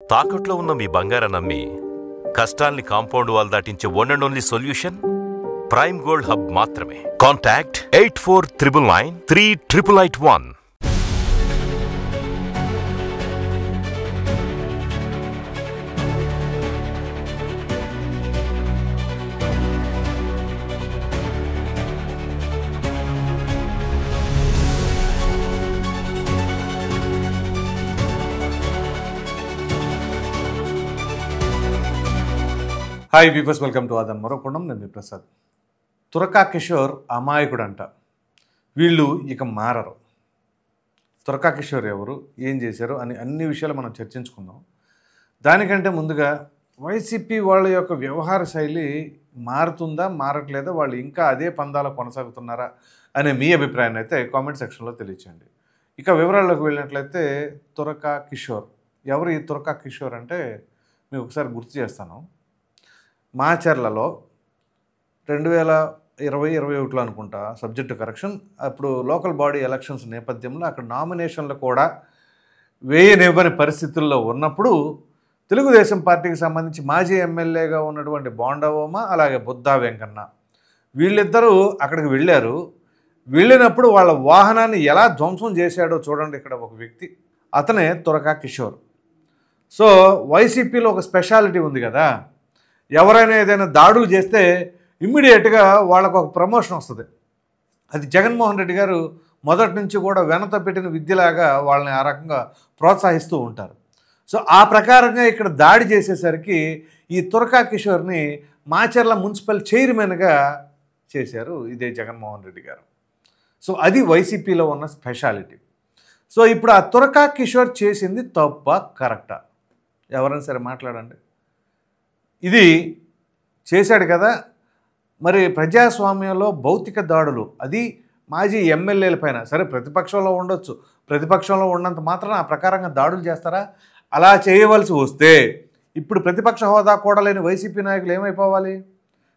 తాకట్లో ఉన్న మీ బంగారాన్ని అమ్మి కష్టాల్ని కాంపౌండ్ వాల్ దాటించే one and only solution Prime Gold Hub మాత్రమే. Contact 8499938881. Hi viewers, welcome to ఆదన్ మరోకొండం. నేను మీ ప్రసాద్. తురకా కిషోర్ అమాయకుడు అంట. వీళ్ళు ఇక మారరు. తురకా కిషోర్ ఎవరు, ఏం చేశారు అని అన్ని విషయాలు మనం చర్చించుకుందాం. దానికంటే ముందుగా వైసీపీ వాళ్ళ యొక్క వ్యవహార శైలి మారుతుందా మారట్లేదా, వాళ్ళు ఇంకా అదే పందాలో కొనసాగుతున్నారా అనే మీ అభిప్రాయాన్ని అయితే కామెంట్ సెక్షన్లో తెలియచేయండి. ఇక వివరాల్లోకి వెళ్ళినట్లయితే తురకా కిషోర్ ఎవరు? ఈ తురకా కిషోర్ అంటే మీకు ఒకసారి గుర్తు చేస్తాను. మాచర్లలో 2020-21 అనుకుంటా సబ్జెక్టు కరెక్షన్, అప్పుడు లోకల్ బాడీ ఎలక్షన్స్ నేపథ్యంలో అక్కడ నామినేషన్లు కూడా వేయనివ్వని పరిస్థితుల్లో ఉన్నప్పుడు తెలుగుదేశం పార్టీకి సంబంధించి మాజీ ఎమ్మెల్యేగా ఉన్నటువంటి బోండా ఓమ, అలాగే బుద్దా వెంకన్న వీళ్ళిద్దరూ అక్కడికి వెళ్ళారు. వెళ్ళినప్పుడు వాళ్ళ వాహనాన్ని ఎలా ధ్వంసం చేశాడో చూడండి. ఇక్కడ ఒక వ్యక్తి, అతనే తురకా కిషోర్. సో వైసీపీలో ఒక స్పెషాలిటీ ఉంది కదా, ఎవరైనా ఏదైనా దాడులు చేస్తే ఇమ్మీడియట్గా వాళ్ళకు ఒక ప్రమోషన్ వస్తుంది. అది జగన్మోహన్ రెడ్డి గారు మొదటి నుంచి కూడా వెనత పెట్టిన విద్యలాగా వాళ్ళని ఆ రకంగా ప్రోత్సహిస్తూ ఉంటారు. సో ఆ ప్రకారంగా ఇక్కడ దాడి చేసేసరికి ఈ తురకా కిషోర్ని మాచర్ల మున్సిపల్ చైర్మన్గా చేశారు ఇదే జగన్మోహన్ రెడ్డి గారు. సో అది వైసీపీలో ఉన్న స్పెషాలిటీ. సో ఇప్పుడు ఆ తురకా కిషోర్ చేసింది తప్ప కరెక్టా? ఎవరైనా సరే మాట్లాడండి. ఇది చేశాడు కదా, మరి ప్రజాస్వామ్యంలో భౌతిక దాడులు, అది మాజీ ఎమ్మెల్యేల పైన, సరే ప్రతిపక్షంలో ఉండొచ్చు, ప్రతిపక్షంలో ఉన్నంత మాత్రం ఆ ప్రకారంగా దాడులు చేస్తారా? అలా చేయవలసి వస్తే ఇప్పుడు ప్రతిపక్ష హోదా కూడా లేని వైసీపీ నాయకులు ఏమైపోవాలి?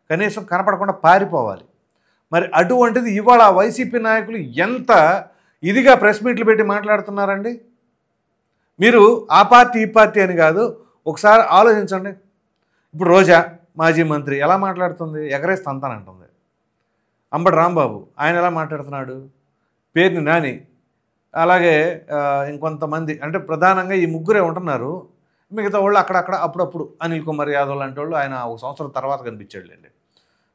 కనీసం కనపడకుండా పారిపోవాలి. మరి అటువంటిది ఇవాళ వైసీపీ నాయకులు ఎంత ఇదిగా ప్రెస్ మీట్లు పెట్టి మాట్లాడుతున్నారండి. మీరు ఆ పార్టీ ఈ పార్టీ అని కాదు, ఒకసారి ఆలోచించండి. ఇప్పుడు రోజా మాజీ మంత్రి ఎలా మాట్లాడుతుంది? ఎగరేసి తంతానంటుంది. అంబటి రాంబాబు ఆయన ఎలా మాట్లాడుతున్నాడు? పేర్ని నాని, అలాగే ఇంకొంతమంది, అంటే ప్రధానంగా ఈ ముగ్గురే ఉంటున్నారు. మిగతా వాళ్ళు అక్కడక్కడ అప్పుడప్పుడు అనిల్ కుమార్ యాదవ్ లాంటి వాళ్ళు ఆయన ఒక సంవత్సరం తర్వాత కనిపించాడులేండి.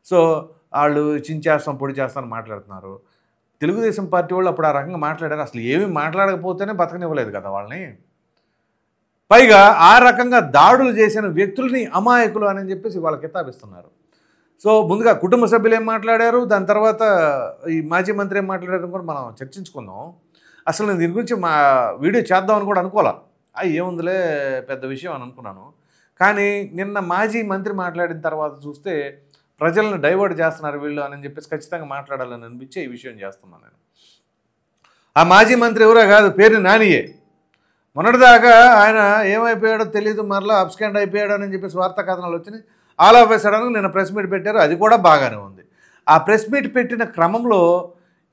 సో వాళ్ళు చించేస్తాం పొడి చేస్తామని మాట్లాడుతున్నారు. తెలుగుదేశం పార్టీ వాళ్ళు అప్పుడు ఆ రకంగా మాట్లాడారు. అసలు ఏమీ మాట్లాడకపోతేనే బతకనివ్వలేదు కదా వాళ్ళని. పైగా ఆ రకంగా దాడులు చేసిన వ్యక్తుల్ని అమాయకులు అని చెప్పేసి వాళ్ళకి కితాబిస్తున్నారు. సో ముందుగా కుటుంబ సభ్యులు ఏం మాట్లాడారు, దాని తర్వాత ఈ మాజీ మంత్రి ఏం మాట్లాడారు కూడా మనం చర్చించుకుందాం. అసలు నేను దీని గురించి మా వీడియో చేద్దామని కూడా అనుకోలే. ఏముందిలే పెద్ద విషయం అని అనుకున్నాను. కానీ నిన్న మాజీ మంత్రి మాట్లాడిన తర్వాత చూస్తే ప్రజలను డైవర్ట్ చేస్తున్నారు వీళ్ళు అని చెప్పేసి ఖచ్చితంగా మాట్లాడాలని అనిపించి ఈ విషయం చేస్తున్నాను నేను. ఆ మాజీ మంత్రి ఎవరో కాదు, పేరు నానియే. మొన్నటిదాకా ఆయన ఏమైపోయాడో తెలియదు, మరలా అబ్స్కాండ్ అయిపోయాడు అని చెప్పేసి వార్తా కథనాలు వచ్చినాయి. ఆల్ ఆఫ్ ఎ సడన్ నిన్న ప్రెస్ మీట్ పెట్టారు, అది కూడా బాగానే ఉంది. ఆ ప్రెస్ మీట్ పెట్టిన క్రమంలో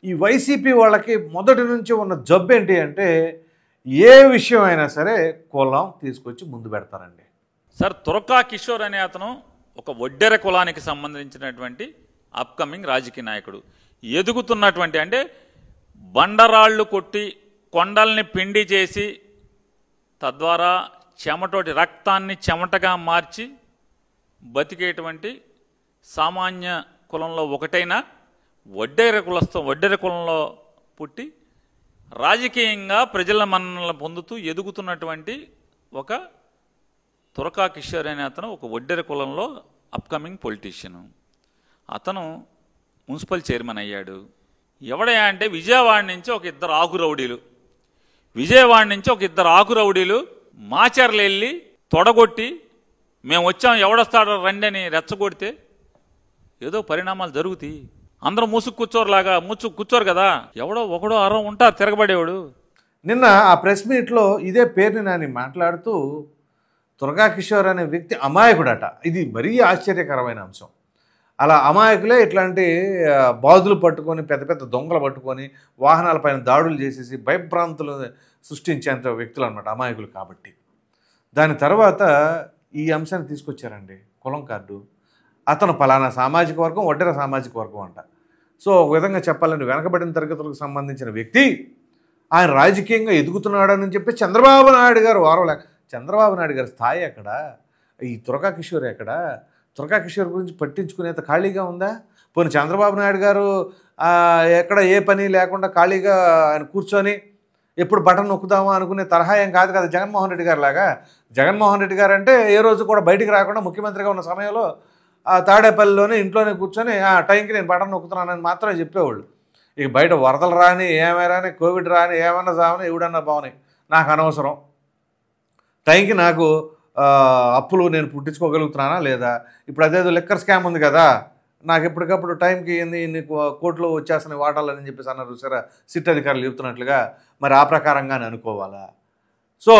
ఈ వైసీపీ వాళ్ళకి మొదటి నుంచి ఉన్న జబ్బు ఏంటి అంటే ఏ విషయం అయినా సరే కులం తీసుకొచ్చి ముందు పెడతారండి. సార్, తురకా కిషోర్ అనే అతను ఒక ఒడ్డెర కులానికి సంబంధించినటువంటి అప్కమింగ్ రాజకీయ నాయకుడు. ఎదుగుతున్నటువంటి, అంటే బండరాళ్ళు కొట్టి కొండల్ని పిండి చేసి తద్వారా చెమటోటి రక్తాన్ని చెమటగా మార్చి బతికేటువంటి సామాన్య కులంలో ఒకటైన ఒడ్డెర కులంలో పుట్టి రాజకీయంగా ప్రజల మన్ననలు పొందుతూ ఎదుగుతున్నటువంటి ఒక తురకా కిషోర్ అనే అతను ఒక ఒడ్డెర కులంలో అప్కమింగ్ పొలిటీషియను. అతను మున్సిపల్ చైర్మన్ అయ్యాడు. ఎవడయా అంటే విజయవాడ నుంచి ఒక ఇద్దరు ఆకు రౌడీలు మాచర్లు వెళ్ళి తొడగొట్టి మేము వచ్చాం ఎవడొస్తాడో రండి అని రెచ్చగొడితే ఏదో పరిణామాలు జరుగుతాయి. అందరూ కూర్చోరు కదా, ఎవడో ఒకడో అరో ఉంటారు తిరగబడేవాడు. నిన్న ఆ ప్రెస్ మీట్లో ఇదే పేరుని నాని మాట్లాడుతూ తురకా కిషోర్ అనే వ్యక్తి అమాయకుడట. ఇది మరీ ఆశ్చర్యకరమైన అంశం. అలా అమాయకులే ఇట్లాంటి బాధులు పట్టుకొని పెద్ద పెద్ద దొంగలు పట్టుకొని వాహనాలపైన దాడులు చేసేసి భయభ్రాంతులు సృష్టించేంత వ్యక్తులు అనమాట, అమాయకులు కాబట్టి. దాని తర్వాత ఈ అంశాన్ని తీసుకొచ్చారండి, కులం కార్డు. అతను పలానా సామాజిక వర్గం, ఒడ్డెర సామాజిక వర్గం అంట. సో ఒక విధంగా చెప్పాలంటే వెనకబడిన తరగతులకు సంబంధించిన వ్యక్తి ఆయన రాజకీయంగా ఎదుగుతున్నాడని చెప్పి చంద్రబాబు నాయుడు గారు చంద్రబాబు నాయుడు గారి స్థాయి ఎక్కడ, ఈ తురకా కిషోర్ ఎక్కడ, తురకా కిషోర్ గురించి పట్టించుకునేంత ఖాళీగా ఉందా? పోనీ చంద్రబాబు నాయుడు గారు ఎక్కడ ఏ పని లేకుండా ఖాళీగా ఆయన కూర్చొని ఎప్పుడు బటన్ నొక్కుదామా అనుకునే తరహా ఏం కాదు కదా జగన్మోహన్ రెడ్డి గారు లాగా. జగన్మోహన్ రెడ్డి గారు అంటే ఏ రోజు కూడా బయటికి రాకుండా ముఖ్యమంత్రిగా ఉన్న సమయంలో తాడేపల్లిలోనే ఇంట్లోనే కూర్చొని ఆ టైంకి నేను బటన్ నొక్కుతున్నానని మాత్రమే చెప్పేవాళ్ళు. ఇక బయట వరదలు రాని, ఏమైనా రాని, కోవిడ్ రాని, ఏమన్నా సావని, ఎవడన్నా బావని నాకు అనవసరం, టైంకి నాకు అప్పులు నేను పుట్టించుకోగలుగుతున్నానా లేదా, ఇప్పుడు అదేదో లిక్కర్ స్కామ్ ఉంది కదా, నాకు ఎప్పటికప్పుడు టైంకి ఇన్ని కోట్లు వచ్చేస్తున్నాయి వాటాలని చెప్పేసి అన్నారు సరే సిట్ అధికారులు చెబుతున్నట్లుగా, మరి ఆ ప్రకారంగానే అనుకోవాలా? సో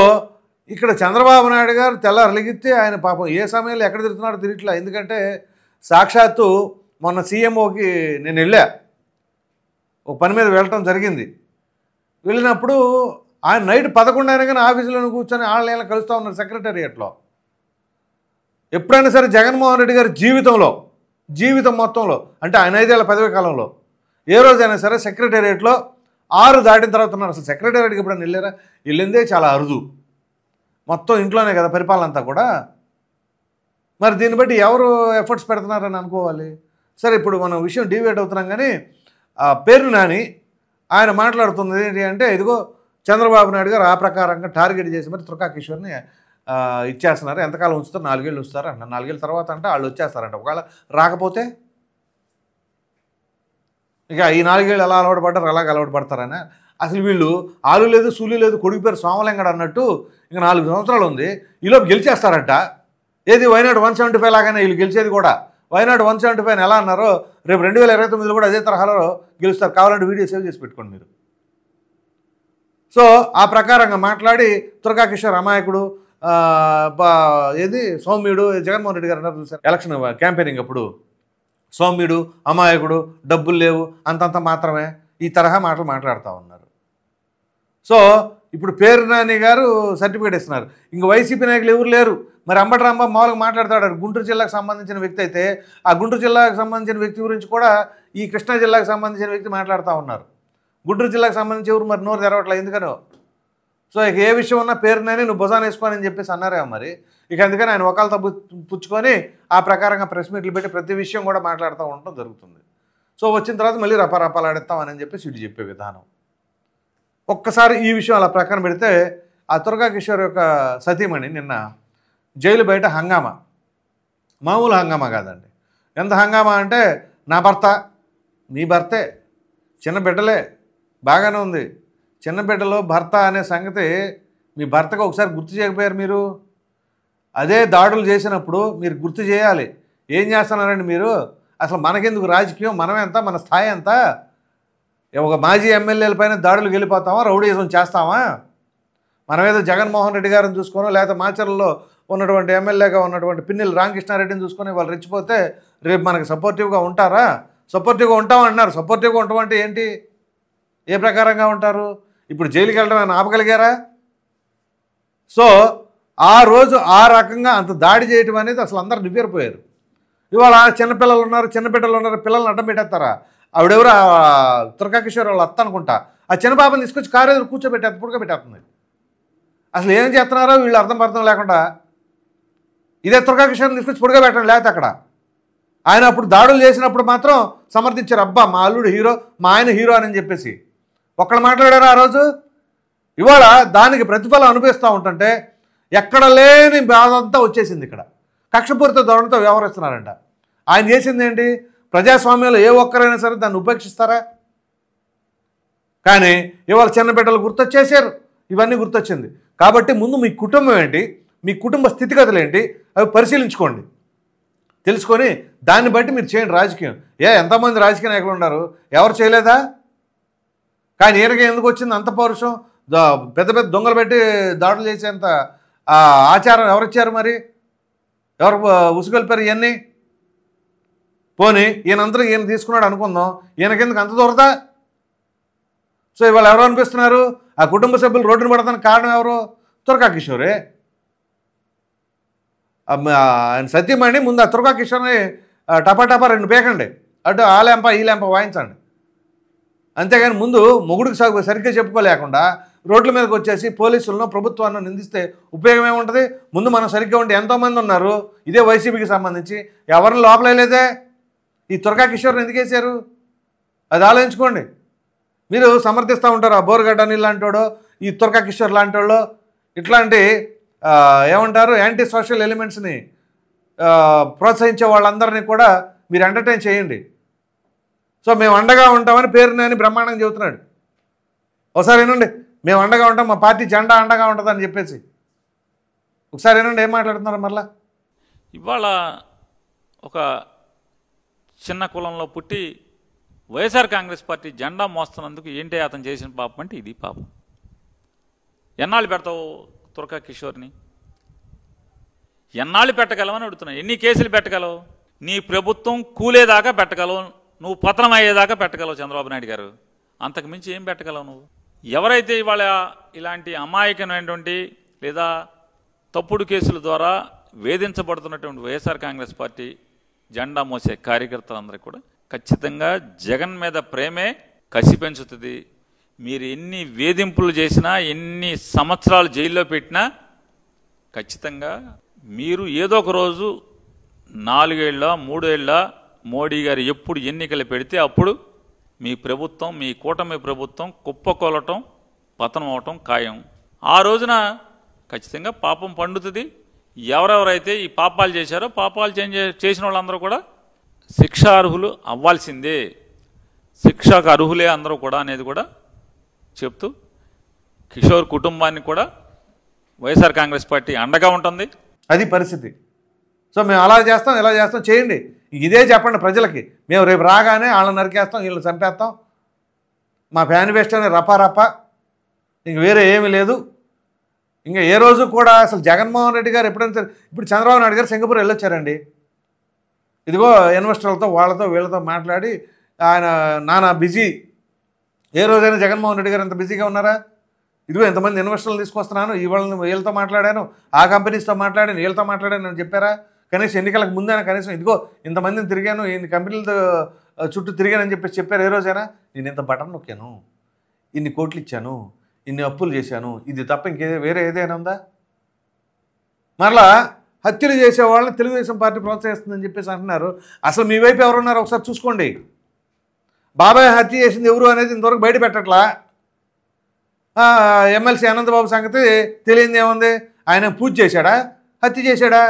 ఇక్కడ చంద్రబాబు నాయుడు గారు తెల్లారలిగితే ఆయన పాపం ఏ సమయంలో ఎక్కడ తిరుగుతున్నాడో తిరగట్లా. ఎందుకంటే సాక్షాత్తు మొన్న సీఎంఓకి నేను వెళ్ళా, ఒక పని మీద వెళ్ళటం జరిగింది. వెళ్ళినప్పుడు ఆయన నైట్ 11 అయినా కానీ ఆఫీసులో కూర్చొని వాళ్ళని కలుస్తూ ఉన్నారు సెక్రటేరియట్లో. ఎప్పుడైనా సరే జగన్మోహన్ రెడ్డి గారి జీవితం మొత్తంలో అంటే ఆయన 5 ఏళ్ల పదవి కాలంలో ఏ రోజైనా సరే సెక్రటేరియట్లో 6 దాటిన తర్వాత ఉన్నారు. అసలు సెక్రటేరియట్కి ఎప్పుడైనా వెళ్ళారా? వెళ్ళిందే చాలా అరుదు. మొత్తం ఇంట్లోనే కదా పరిపాలన అంతా కూడా. మరి దీన్ని బట్టి ఎవరు ఎఫర్ట్స్ పెడుతున్నారని అనుకోవాలి. సరే ఇప్పుడు మనం విషయం డివేట్ అవుతున్నాం కానీ పేరు నాని ఆయన మాట్లాడుతుంది ఏంటి అంటే, ఇదిగో చంద్రబాబు నాయుడు గారు ఆ ప్రకారంగా టార్గెట్ చేసి మరి తురకా కిషోర్ని ఇచ్చేస్తున్నారు, ఎంతకాలం ఉంచుతారు, 4 ఏళ్ళు ఉంచుతారు అంట, 4 ఏళ్ళ తర్వాత అంటే వాళ్ళు వచ్చేస్తారంట, ఒకవేళ రాకపోతే ఇక ఈ 4 ఏళ్ళు ఎలా అలవాటు పడ్డారు అలాగే అలవాటు పడతారని. అసలు వీళ్ళు ఆలు లేదు సూలు లేదు కొడుకు పేరు సోమలింగడు అన్నట్టు ఇంకా 4 సంవత్సరాలు ఉంది, ఈలోపు గెలిచేస్తారట. ఏది వైనాడు 175 లాగానే వీళ్ళు గెలిచేది కూడా. వైనాడు 175 ఎలా అన్నారో రేపు 2029లో కూడా అదే తరహాలో గెలుస్తారు. కావాలంటే వీడియో సేవ్ చేసి పెట్టుకోండి మీరు. సో ఆ ప్రకారంగా మాట్లాడి తురకా కిషోర్ అమాయకుడు, ఏది సౌమ్యుడు, జగన్మోహన్ రెడ్డి గారు అన్నారు చూసారు ఎలక్షన్ క్యాంపెయినింగ్ అప్పుడు, సౌమ్యుడు, అమాయకుడు, డబ్బులు లేవు, అంతంత మాత్రమే, ఈ తరహా మాటలు మాట్లాడుతూ ఉన్నారు. సో ఇప్పుడు పేరు నాని గారు సర్టిఫికేట్ ఇస్తున్నారు, ఇంక వైసీపీ నాయకులు ఎవరు లేరు. మరి అంబటి రాంబాబు మామూలుగా మాట్లాడతాడు, గుంటూరు జిల్లాకు సంబంధించిన వ్యక్తి అయితే ఆ గుంటూరు జిల్లాకు సంబంధించిన వ్యక్తి గురించి కూడా ఈ కృష్ణా జిల్లాకు సంబంధించిన వ్యక్తి మాట్లాడుతూ ఉన్నారు. గుంటూరు జిల్లాకు సంబంధించి ఎవరు మరి నోరు తెరవట్లేదు ఎందుకనో. సో ఇక ఏ విషయం ఉన్నా పేరు నాని నువ్వు భుజాన్ని వేసుకోని చెప్పేసి అన్నారేమో మరి. ఇక అందుకని ఆయన ఒకళ్ళతో పుచ్చుకొని ఆ ప్రకారంగా ప్రెస్ మీట్లు పెట్టి ప్రతి విషయం కూడా మాట్లాడుతూ ఉండటం జరుగుతుంది. సో వచ్చిన తర్వాత మళ్ళీ రపారపాలాడేస్తామని చెప్పేసి ఇటు చెప్పే విధానం. ఒక్కసారి ఈ విషయం అలా ప్రక్కన పెడితే ఆ తురకా కిషోర్ యొక్క సతీమణి నిన్న జైలు బయట హంగామా, మామూలు హంగామా కాదండి. ఎంత హంగామా అంటే, నా భర్త మీ భర్తే, చిన్న బిడ్డలే, బాగానే ఉంది, చిన్న బిడ్డలో భర్త అనే సంగతి మీ భర్తకు ఒకసారి గుర్తు చేయకపోయారు మీరు? అదే దాడులు చేసినప్పుడు మీరు గుర్తు చేయాలి. ఏం చేస్తున్నారండి మీరు? అసలు మనకెందుకు రాజకీయం, మనం ఎంత, మన స్థాయి ఎంత? ఒక మాజీ ఎమ్మెల్యేల పైన దాడులు వెళ్ళిపోతామా, రౌడీజం చేస్తామా? మనమేదో జగన్మోహన్ రెడ్డి గారిని చూసుకోనో లేకపోతే మాచర్లలో ఉన్నటువంటి ఎమ్మెల్యేగా ఉన్నటువంటి పిన్నెల రామకృష్ణారెడ్డిని చూసుకొని వాళ్ళు రెచ్చిపోతే రేపు మనకి సపోర్టివ్గా ఉంటారా? సపోర్టివ్గా ఉంటామన్నారు. సపోర్టివ్గా ఉంటామంటే ఏంటి, ఏ ప్రకారంగా ఉంటారు? ఇప్పుడు జైలుకి వెళ్ళడం ఆయన ఆపగలిగారా? సో ఆ రోజు ఆ రకంగా అంత దాడి చేయటం అనేది అసలు అందరూ నివ్వెరపోయారు. ఇవాళ చిన్నపిల్లలు ఉన్నారు, చిన్నపిల్లలు ఉన్నారు, పిల్లల్ని అడ్డం పెట్టేస్తారా? ఆవిడెవరు తురకా కిషోర్ వాళ్ళు అత్త అనుకుంటా, ఆ చిన్న పాపని తీసుకొచ్చి కారు ఎదురు కూర్చోబెట్టేది, పుడకబెట్టేస్తుంది. అసలు ఏం చేస్తున్నారో వీళ్ళు అర్థం లేకుండా ఇదే తురకా కిషోర్ని తీసుకొచ్చి పుడకబెట్టండి. లేకపోతే అక్కడ ఆయన అప్పుడు దాడులు చేసినప్పుడు మాత్రం సమర్థించారు, అబ్బా మా అల్లుడు హీరో, మా ఆయన హీరో అని చెప్పేసి ఒక్కడు మాట్లాడారు ఆ రోజు. ఇవాళ దానికి ప్రతిఫలం అనిపిస్తూ ఉంటుంటే ఎక్కడ లేని బాధ అంతా వచ్చేసింది. ఇక్కడ కక్షపూరిత ధోరణితో వ్యవహరిస్తున్నారంట. ఆయన చేసింది ఏంటి? ప్రజాస్వామ్యంలో ఏ ఒక్కరైనా సరే దాన్ని ఉపేక్షిస్తారా? కానీ ఇవాళ చిన్న బిడ్డలు గుర్తొచ్చేసారు, ఇవన్నీ గుర్తొచ్చింది. కాబట్టి ముందు మీ కుటుంబం ఏంటి, మీ కుటుంబ స్థితిగతులు ఏంటి, అవి పరిశీలించుకోండి. తెలుసుకొని దాన్ని బట్టి మీరు చేయండి రాజకీయం. ఎంతమంది రాజకీయ నాయకులు ఉన్నారు, ఎవరు చేయలేదా? కానీ ఈయనకి ఎందుకు వచ్చింది అంత పౌరుషం? పెద్ద పెద్ద దొంగలు పెట్టి దాడులు చేసేంత ఆచారం ఎవరిచ్చారు? మరి ఎవరు ఉసుగొల్పారు ఇవన్నీ? పోనీ ఈయనంతా ఈయన తీసుకున్నాడు అనుకుందాం, ఈయనకెందుకు అంత దొరదా? సో ఇవాళ ఎవరు అనిపిస్తున్నారు? ఆ కుటుంబ సభ్యులు రోడ్డును పడతానికి కారణం ఎవరు? తురకా కిషోరే. ఆయన సత్యమణి ముందు ఆ తురకా కిషోర్ని టపా టపా 2 పేకండి, అటు ఆ ల్యాంప ఈ ల్యాంప వాయించండి. అంతేగాని ముందు మొగుడికి సరిగ్గా చెప్పుకోలేకుండా రోడ్ల మీదకి వచ్చేసి పోలీసులను ప్రభుత్వాన్ని నిందిస్తే ఉపయోగం ఏముంటుంది? ముందు మనం సరిగ్గా ఉంటే ఎంతోమంది ఉన్నారు ఇదే వైసీపీకి సంబంధించి, ఎవరిని లోపలేదే. ఈ తురకా కిషోర్ని ఎందుకు వేశారు అది ఆలోచించుకోండి. మీరు సమర్థిస్తూ ఉంటారు ఆ బోర్గడ్డ అనిల్ లాంటి, ఈ తురకా కిషోర్ లాంటి వాళ్ళు, ఇట్లాంటి ఏమంటారు యాంటీ సోషల్ ఎలిమెంట్స్ని ప్రోత్సహించే వాళ్ళందరినీ కూడా మీరు ఎంటర్టైన్ చేయండి. సో మేము అండగా ఉంటామని పేరుని బ్రహ్మాండంగా చెబుతున్నాడు. ఒకసారి వినండి, మేము అండగా ఉంటాం, మా పార్టీ జెండా అండగా ఉంటుందని చెప్పేసి. ఒకసారి వినండి ఏం మాట్లాడుతున్నారు మరలా. ఇవాళ ఒక చిన్న కులంలో పుట్టి వైఎస్ఆర్ కాంగ్రెస్ పార్టీ జెండా మోస్తున్నందుకు ఏంటి అతను చేసిన పాపం అంటే ఇది పాపం. ఎన్నాళ్ళు పెడతావు తురకా కిషోర్ని? ఎన్నాళ్ళు పెట్టగలవని అడుగుతున్నావు. ఎన్ని కేసులు పెట్టగలవు? నీ ప్రభుత్వం కూలేదాకా పెట్టగలవు, నువ్వు పతనం అయ్యేదాకా పెట్టగలవు చంద్రబాబు నాయుడు గారు. అంతకు మించి ఏం పెట్టగలవు నువ్వు? ఎవరైతే ఇవాళ ఇలాంటి అమాయకమైనటువంటి లేదా తప్పుడు కేసుల ద్వారా వేధించబడుతున్నటువంటి వైఎస్ఆర్ కాంగ్రెస్ పార్టీ జెండా మోసే కార్యకర్తలందరికీ కూడా ఖచ్చితంగా జగన్ మీద ప్రేమే కసి పెంచుతుంది. మీరు ఎన్ని వేధింపులు చేసినా, ఎన్ని సంవత్సరాలు జైల్లో పెట్టినా ఖచ్చితంగా మీరు ఏదో ఒక రోజు 4 ఏళ్ళ 3 ఏళ్ళ మోడీ గారు ఎప్పుడు ఎన్నికలు పెడితే అప్పుడు మీ ప్రభుత్వం, మీ కూటమి ప్రభుత్వం కుప్పకొలటం, పతనం అవటం ఖాయం. ఆ రోజున ఖచ్చితంగా పాపం పండుతుంది. ఎవరెవరైతే ఈ పాపాలు చేశారో పాపాలు చేసిన వాళ్ళందరూ కూడా శిక్షార్హులు అవ్వాల్సిందే, శిక్షకు అర్హులే అందరూ కూడా అనేది కూడా చెప్తూ కిషోర్ కుటుంబాన్ని కూడా వైఎస్ఆర్ కాంగ్రెస్ పార్టీ అండగా ఉంటుంది. అది పరిస్థితి. సో మేము అలా చేస్తాం ఇలా చేస్తాం చేయండి, ఇదే చెప్పండి ప్రజలకి. మేము రేపు రాగానే వాళ్ళని నరికేస్తాం, వీళ్ళని చంపేస్తాం, మా మేనిఫెస్టో అనే రప ఇంక వేరే ఏమీ లేదు. ఇంకా ఏ రోజు కూడా అసలు జగన్మోహన్ రెడ్డి గారు ఎప్పుడైనా సరే, ఇప్పుడు చంద్రబాబు నాయుడు గారు సింగపూర్ వెళ్ళొచ్చారండి. ఇదిగో ఇన్వెస్టర్లతో వాళ్ళతో వీళ్ళతో మాట్లాడి ఆయన నానా బిజీ. ఏ రోజైనా జగన్మోహన్ రెడ్డి గారు ఎంత బిజీగా ఉన్నారా? ఇదిగో ఎంతమంది ఇన్వెస్టర్లు తీసుకొస్తున్నాను, వీళ్ళతో మాట్లాడాను, ఆ కంపెనీస్తో మాట్లాడాను, వీళ్ళతో మాట్లాడాను అని చెప్పారా? కనీసం ఎన్నికలకు ముందైనా కనీసం ఇదిగో ఇంతమందిని తిరిగాను, ఇన్ని కంపెనీలతో చుట్టూ తిరిగానని చెప్పేసి చెప్పారు ఏ రోజైనా? నేను ఇంత బటన్ నొక్కాను, ఇన్ని కోట్లు ఇచ్చాను, ఇన్ని అప్పులు చేశాను, ఇది తప్ప వేరే ఏదైనా ఉందా? మరలా హత్యలు చేసే వాళ్ళని తెలుగుదేశం పార్టీ ప్రోత్సహిస్తుందని చెప్పేసి అంటున్నారు. అసలు మీ వైపు ఎవరున్నారు ఒకసారి చూసుకోండి. బాబాయ్ హత్య చేసింది ఎవరు అనేది ఇంతవరకు బయట పెట్టట్లా. ఎమ్మెల్సీ అనంతబాబు సంగతి తెలియంది ఏముంది? ఆయన పూజ చేశాడా, హత్య చేశాడా?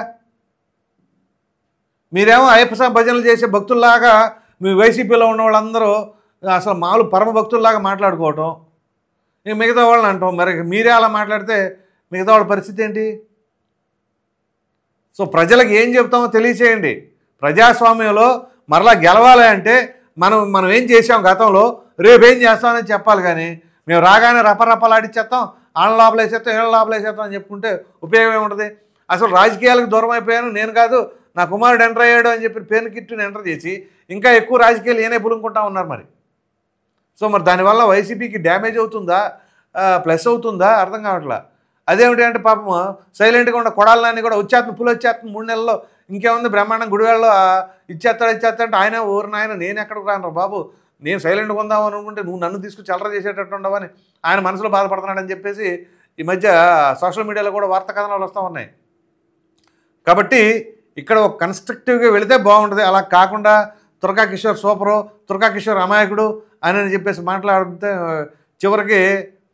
మీరేమో అయ్యప్ప భజనలు చేసే భక్తుల్లాగా మీ వైసీపీలో ఉన్న వాళ్ళందరూ అసలు మామూలు పరమ భక్తుల్లాగా మాట్లాడుకోవటం, ఇక మిగతా వాళ్ళని అంటాం. మరి మీరే అలా మాట్లాడితే మిగతా వాళ్ళ పరిస్థితి ఏంటి? సో ప్రజలకు ఏం చెప్తామో తెలియచేయండి. ప్రజాస్వామ్యంలో మరలా గెలవాలి అంటే మనం ఏం చేసాం గతంలో, రేపేం చేస్తామని చెప్పాలి. కానీ మేము రాగానే రపరపలాడిచ్చేస్తాం, వాళ్ళ లోపలేసేస్తాం, వీళ్ళ లోపలేసేస్తాం అని చెప్పుకుంటే ఉపయోగం ఏముంటుంది? అసలు రాజకీయాలకు దూరం అయిపోయాను నేను కాదు, నా కుమారుడు ఎంటర్ అయ్యాడు అని చెప్పి పేరు కిట్టుని ఎంటర్ చేసి ఇంకా ఎక్కువ రాజకీయాలు ఏనే పులుముకుంటా ఉన్నారు మరి. సో మరి దానివల్ల వైసీపీకి డ్యామేజ్ అవుతుందా ప్లస్ అవుతుందా అర్థం కావట్లా. అదేమిటి అంటే పాపం సైలెంట్గా ఉన్న కొడాలని కూడా వచ్చేస్తుంది, పులు వచ్చేస్తుంది 3 నెలల్లో, ఇంకేముంది బ్రహ్మాండం గుడివాళ్ళలో ఇచ్చేస్తాడంటే ఆయన ఊరిన ఆయన నేను ఎక్కడికి రాను బాబు, నేను సైలెంట్గా ఉందాం అనుకుంటే నువ్వు నన్ను తీసుకుని చల్లర చేసేటట్టు ఉండవని ఆయన మనసులో బాధపడుతున్నాడని చెప్పేసి ఈ మధ్య సోషల్ మీడియాలో కూడా వార్తా కథనాలు వస్తూ ఉన్నాయి. కాబట్టి ఇక్కడ ఒక కన్స్ట్రక్టివ్గా వెళితే బాగుంటుంది. అలా కాకుండా తురకా కిషోర్ సూపరు, తురకా కిషోర్ అమాయకుడు అని చెప్పేసి మాట్లాడితే చివరికి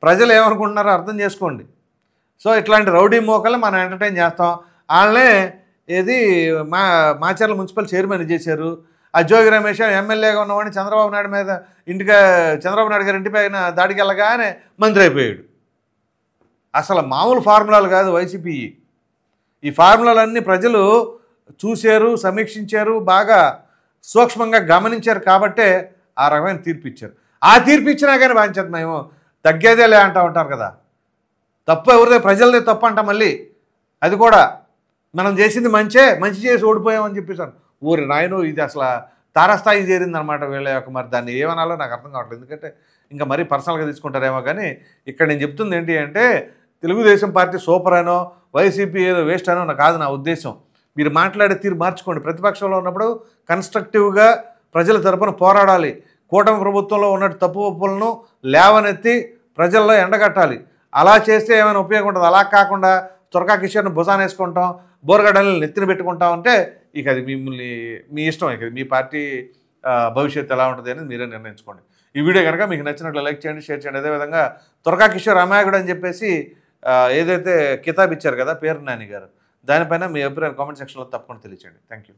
ప్రజలు ఏమనుకుంటున్నారో అర్థం చేసుకోండి. సో ఇట్లాంటి రౌడీ మోకల్ని మనం ఎంటర్టైన్ చేస్తాం. వాళ్ళనే ఏది మాచర్ల మున్సిపల్ చైర్మన్ చేశారు. ఆ జోగి రమేష్ ఎమ్మెల్యేగా ఉన్నవాడిని చంద్రబాబు నాయుడు మీద చంద్రబాబు నాయుడు గారి ఇంటి పైన దాడికి వెళ్ళగానే మంత్రి అయిపోయాడు. అసలు మామూలు ఫార్ములాలు కాదు వైసీపీ. ఈ ఫార్ములాలన్నీ ప్రజలు చూశారు, సమీక్షించారు, బాగా సూక్ష్మంగా గమనించారు కాబట్టే ఆ రకమైన తీర్పు ఇచ్చారు. ఆ తీర్పు ఇచ్చినా కానీ బాధ్యత మేము తగ్గేదేలే అంటూ ఉంటారు కదా. తప్పు ఎవరిదే? ప్రజలదే తప్పు అంట. మళ్ళీ అది కూడా మనం చేసింది మంచి చేసి ఓడిపోయామని చెప్పేసాను. ఊరి నాయను ఇది అసలు తారాస్థాయికి చేరిందనమాట వీళ్ళ యొక్క. మరి దాన్ని ఏమనాలో నాకు అర్థం కావట్లేదు. ఎందుకంటే ఇంకా మరీ పర్సనల్గా తీసుకుంటారేమో. కానీ ఇక్కడ నేను చెప్తుంది ఏంటి అంటే తెలుగుదేశం పార్టీ సూపర్ అనో వైసీపీ ఏదో వేస్ట్ అనో కాదు నా ఉద్దేశం. మీరు మాట్లాడే తీరు మార్చుకోండి. ప్రతిపక్షంలో ఉన్నప్పుడు కన్స్ట్రక్టివ్గా ప్రజల తరపున పోరాడాలి. కూటమి ప్రభుత్వంలో ఉన్నట్టు తప్పు ఒప్పులను లేవనెత్తి ప్రజల్లో ఎండగట్టాలి. అలా చేస్తే ఏమైనా ఉపయోగం ఉంటుంది. అలా కాకుండా తురకా కిషోర్ని భుజాన వేసుకుంటాం, బోరగడ్డల్ని నెత్తిన పెట్టుకుంటాం అంటే ఇక అది మిమ్మల్ని మీ ఇష్టం. ఇక మీ పార్టీ భవిష్యత్తు ఎలా ఉంటుంది అనేది మీరే నిర్ణయించుకోండి. ఈ వీడియో కనుక మీకు నచ్చినట్లు లైక్ చేయండి, షేర్ చేయండి. అదేవిధంగా తురకా కిషోర్ అమాయకుడు అని చెప్పేసి ఏదైతే కితాబ్ ఇచ్చారు కదా పేరు నాని గారు, దానిపైన మీ అభిప్రాయం కామెంట్ సెక్షన్లో తప్పకుండా తెలియచేయండి. Thank you.